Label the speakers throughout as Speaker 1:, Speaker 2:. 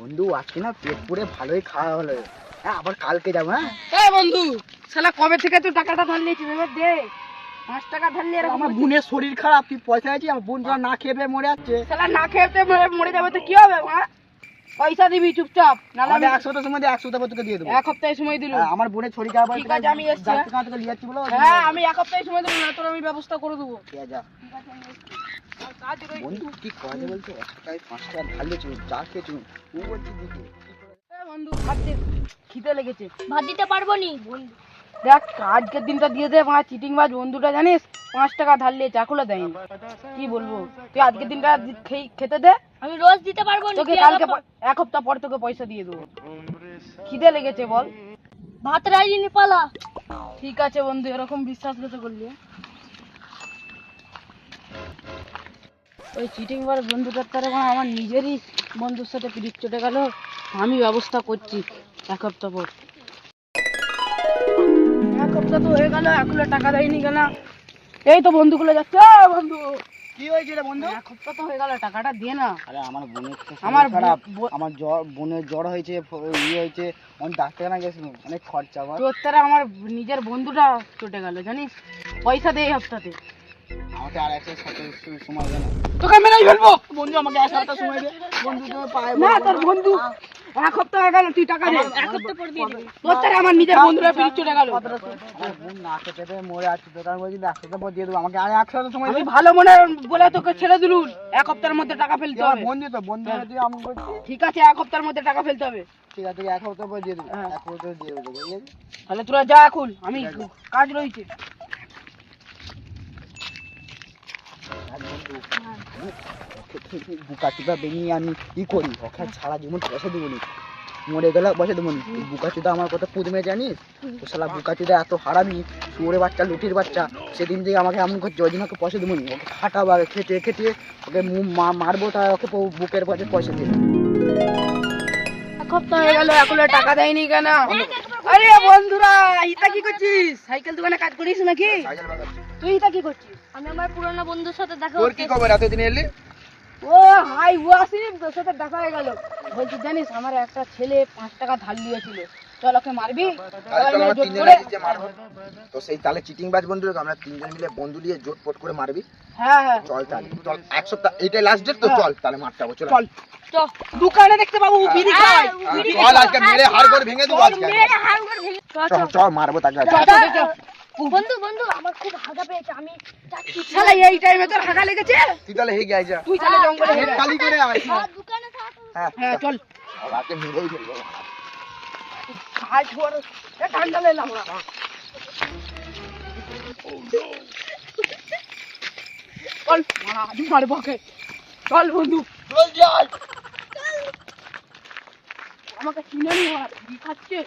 Speaker 1: বন্ধু আজকে না পেট পুরে ভালোই খাওয়া হলো। হ্যাঁ আবার কালকে যাবো। হ্যাঁ
Speaker 2: এই বন্ধু শালা কবে থেকে তুই টাকাটা ধার নিয়েছিস এবার দে। 5 টাকা ধার নিয়ে এরকম
Speaker 1: আমার বোনের শরীর খারাপ, তুই পয়সা আছে, আমার বোন যা না খেয়ে মরে যাচ্ছে।
Speaker 2: শালা না খেতে মরে যাবে তো কি হবে? হ্যাঁ পয়সা দিবি চুপচাপ, নাহলে আমি
Speaker 1: 100 টাকার সময় 100 টাকা তোকে দিয়ে দেবো।
Speaker 2: 1 সপ্তাহ সময় দিলু।
Speaker 1: আমার বোনের শরীর খারাপ,
Speaker 2: ঠিক আছে আমি এসছি।
Speaker 1: তোকে নিয়ে যাচ্ছি বলো।
Speaker 2: হ্যাঁ আমি 1 সপ্তাহ সময় দেবো, না তোর আমি ব্যবস্থা করে দেবো।
Speaker 1: ঠিক আছে যা।
Speaker 2: ঠিক আছে আমি এসছি। আর কাজ রয়েছে।
Speaker 1: বন্ধু কি করে বলছো, 1 টাকায় 5 টাকা ধার নিয়েছি, যা খেয়েছি ও বলছি দিতে।
Speaker 2: এই বন্ধু ভাত দে, খিদে লেগেছে।
Speaker 3: ভাত দিতে পারবো নি বন্ধু।
Speaker 2: দেখ আজকের দিনটা দিয়ে দে, মা চিটিং বাজ বন্ধুটা জানিস 5 টাকা ধার নিয়ে চাকুলা দেয়নি। কি বলবো, তুই আজকের দিনটা খেতে দে,
Speaker 3: আমি রোজ দিতে পারবো নি।
Speaker 2: তোকে কালকে 1 সপ্তাহ পর তোকে পয়সা দিয়ে দেবো। খিদে লেগেছে বল।
Speaker 3: ভাত রাইনি পালা।
Speaker 2: ঠিক আছে বন্ধু, এরকম বিশ্বাস করতে করলি। ওই চিটিং বার বন্ধুটার তারা আমার নিজেরই বন্ধুর সাথে পিরিত চটে গেল। আমি ব্যবস্থা করছি 1 সপ্তাহ পর। 1 সপ্তাহ তো হয়ে গেল, এখনো টাকা দেয়নি কেন? এই তো বন্ধুগুলো যাচ্ছে। বন্ধু
Speaker 1: কি হয়েছে রে বন্ধু?
Speaker 2: 1 সপ্তাহ তো হয়ে গেল, টাকাটা দিয়ে না।
Speaker 1: আরে আমার বোনের তো
Speaker 2: আমার
Speaker 1: শরীর খারাপ,
Speaker 2: ব-
Speaker 1: আমার বোনের জ্বর হয়েছে, হয়েছে, অনেক ডাক্তারখানা গেছিল, অনেক খরচা আমার।
Speaker 2: তোর তারা আমার নিজের বন্ধুটা চটে গেল জানিস। পয়সা দে এই সপ্তাহে।
Speaker 1: আমাকে আর 1 সপ্তাহ সময় দেয় না।
Speaker 2: তোকে মেরেই ফেলবো।
Speaker 1: বন্ধু আমাকে 1 সপ্তাহ সময় দে বন্ধু, তুমি পায়ে
Speaker 2: না তোর বন্ধু 1 সপ্তাহ হয়ে গেল, তুই টাকা দে।
Speaker 3: 1 সপ্তাহ পর দিয়ে দিবি।
Speaker 2: তোর তারা আমার নিজের বন্ধুরা পিরিত চটে গেল।
Speaker 1: আমার বোন না খেতে পেয়ে মরে আছে, দোকান বলছি 1 সপ্তাহ পর দিয়ে দেবো, আমাকে আর 1 সপ্তাহ সময়
Speaker 2: আমি
Speaker 1: দে।
Speaker 2: ভালো মনে বলে তোকে ছেড়ে দিলুম। 1 সপ্তাহের মধ্যে টাকা ফেলতে
Speaker 1: আমার
Speaker 2: হবে।
Speaker 1: বন্ধু তো বন্ধু তুই আমি বলছি।
Speaker 2: ঠিক আছে 1 সপ্তাহের মধ্যে টাকা ফেলতে হবে।
Speaker 1: ঠিক আছে 1 সপ্তাহ পর দিয়ে দেবো,
Speaker 2: হ্যাঁ।
Speaker 1: 1 সপ্তাহ দিয়ে দেবো, ঠিক আছে?
Speaker 2: তাহলে তোরা যা এখন, আমি কাজ রয়েছে।
Speaker 1: বুকাচুদা বেরিয়ে আমি কি করি, ওকে সারা জীবন পয়সা দেবো নি, মরে গেলে পয়সা দেবো নি। বুকাচুদা আমার কথা পুদমে জানিস, ও শালা বুকাচুদা এত হারামি, শুয়োরে বাচ্চা, লুটির বাচ্চা। সেদিন থেকে আমাকে এমন করছে, ওই দিন ওকে পয়সা দেবো নি, ওকে খাটাবো, আগে খেটে খেটে ওকে মারবো, তাই ওকে বুকের পাশে পয়সা দেবো।
Speaker 2: 1 সপ্তাহ হয়ে গেল, এখনো টাকা দেয়নি কেন? আরে বন্ধুরা, ইতা কি করছিস? সাইকেল দোকানে কাজ করিস নাকি? তুই ইতা কি করছিস?
Speaker 3: আমি আমার পুরনো বন্ধুর সাথে দেখা
Speaker 1: তোর কি খবর, এতদিন এলি?
Speaker 2: ও হাই ওয়াসিম, তোর সাথে দেখা হয়ে গেল। বলছি জানিস আমার একটা ছেলে 5 টাকা ধার নিয়েছিল, চল ওকে মারবি।
Speaker 1: তো সেই তাহলে চিটিং বাজ বন্ধু, আমরা 3 জন মিলে বন্ধু দিয়ে জোটপট করে মারবি।
Speaker 2: হ্যাঁ হ্যাঁ
Speaker 1: চল তাহলে, চল 1 সপ্তাহ, এটাই লাস্ট ডেট তো, চল তাহলে মারতে হবে, চল
Speaker 2: চল। চল দোকানে দেখতে পাবো বিড়ি খায়।
Speaker 1: চল আজকে মেরে হাড় করে ভেঙে দেবো আজকে। চল চল মারবো তাকে।
Speaker 3: বন্ধু বন্ধু আমার খুব হাগা পেয়েছে, আমি যাচ্ছি।
Speaker 2: শালা এই টাইমে তোর হাগা লেগেছে?
Speaker 1: তুই তাহলে হেগে আয় যা,
Speaker 2: তুই তাহলে জঙ্গলে
Speaker 1: হেড
Speaker 2: হেরে।
Speaker 1: খালি করে আয়।
Speaker 3: আর দোকানে থাক।
Speaker 2: হ্যাঁ চল।
Speaker 1: আজকে মেরেই ফেলবো।
Speaker 2: খাই ছোড়, এ ঠান্ডা লেলাম না। চল মারা আজ মারবো ওকে। চল বন্ধু
Speaker 1: চল যাই।
Speaker 2: আমাকে চিনে নি আর কি খাচ্ছে।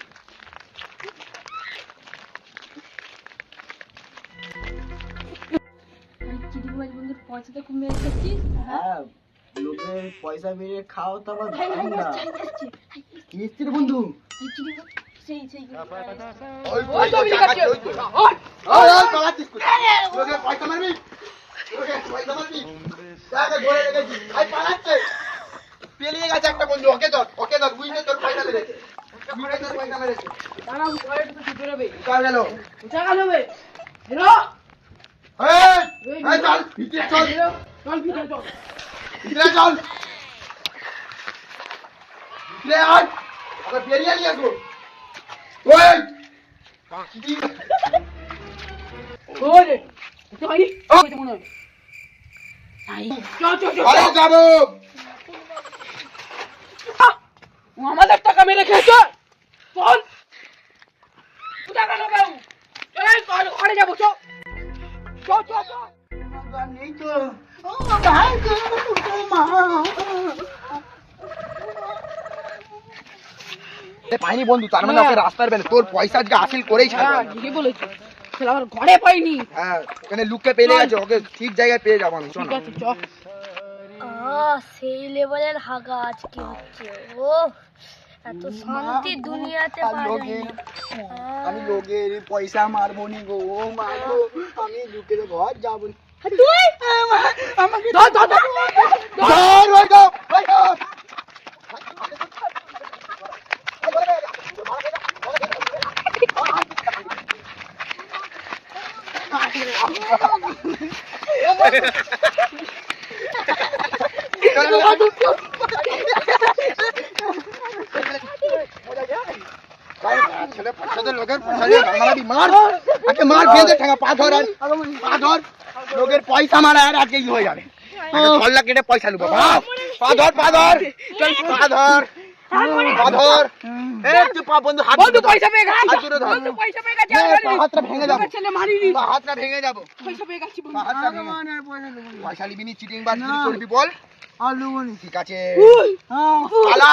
Speaker 3: চিটিংবাজ বন্ধুর পয়সাটা খুব মেরে খেয়েছিস।
Speaker 1: হ্যাঁ লোকের পয়সা মেরে খাও তো আবার ঠান্ডা। কি এসছে রে বন্ধু?
Speaker 3: সেই
Speaker 1: ওই
Speaker 2: তো বিড়ি খাচ্ছে। ওই
Speaker 1: ওই পালাচ্ছিস কই? লোকের পয়সা মারবি? লোকের পয়সা মারবি? তাকে ধরে রেখেছি, আই পালাচ্ছে। পেলিয়ে গেছে একটা বন্ধু, ওকে ধর বুঝলে তোর পয়সা মেরেছে, বুঝলে তোর পয়সা মেরেছে।
Speaker 2: দাঁড়াও ঘরে ঢুকে চুপে রবে।
Speaker 1: চল গেল।
Speaker 2: উঠা গেল বে। হেরো
Speaker 1: এই চল ভিতরে চল,
Speaker 2: হেরো চল ভিতরে চল।
Speaker 1: ভিতরে চল, ভিতরে আয়, ওকে বেরিয়ে নিয়ে আসবো। ওই
Speaker 2: ওরে তো ভাই ওই তো মনে হয়। আই চল চল চল।
Speaker 1: আরে যাবো।
Speaker 2: ও আমাদের টাকা মেরে খেয়েছে। চল টাকা না পাবো। এই চল ঘরে যাবো, চল চল চল চল।
Speaker 1: নেই তো, ও ভাই গো মা। পাইনি বন্ধু, তার মানে ওকে রাস্তার বেলে তোর পয়সা আজকে হাসিল করেই ছাড়বো।
Speaker 2: হ্যাঁ ঠিকই বলেছো। ছেলে আমার ঘরে পাইনি।
Speaker 1: হ্যাঁ ওখানে লুককে পেলে গেছে, ওকে ঠিক জায়গায় পেয়ে যাবো আমি। শোন
Speaker 2: ঠিক আছে চল।
Speaker 3: সেই লেভেলের হাগা আজকে হচ্ছে। ও এত শান্তি দুনিয়াতে পাওয়া যায় না।
Speaker 1: আমি লোকের পয়সা মারবো নি গো, ও মা গো, আমি লুকের ঘর যাবো নি।
Speaker 3: তুই
Speaker 1: আমাকে ধর ধর ধর ধর, ওই গো, ওই গো। ছেলে পয়সাতে লোকের পয়সা নিয়ে মারামারি মার আজকে মার বেঁধে ঠেঙা পা ধর আর পা ধর লোকের পয়সা মারা আর আজকে ই হয়ে যাবে ছল্লা কেটে পয়সা নেবো পা ধর পা ধর পা ধর পা ধর তুই পা বন্ধু হাত
Speaker 2: বন্ধু পয়সা পেয়ে গেছি
Speaker 1: হাত দূরে ধর
Speaker 2: বন্ধু পয়সা পেয়ে গেছি
Speaker 1: হাতটা ভেঙে যাবো
Speaker 2: ছেলে মারিনি
Speaker 1: হাতটা ভেঙে যাবো
Speaker 2: পয়সা পেয়ে গেছি বন্ধু
Speaker 1: হাতটা ভেঙে পয়সা নিবি নি চিটিং বাজ করবি বল ঠিক আছে
Speaker 2: উই,
Speaker 1: পালা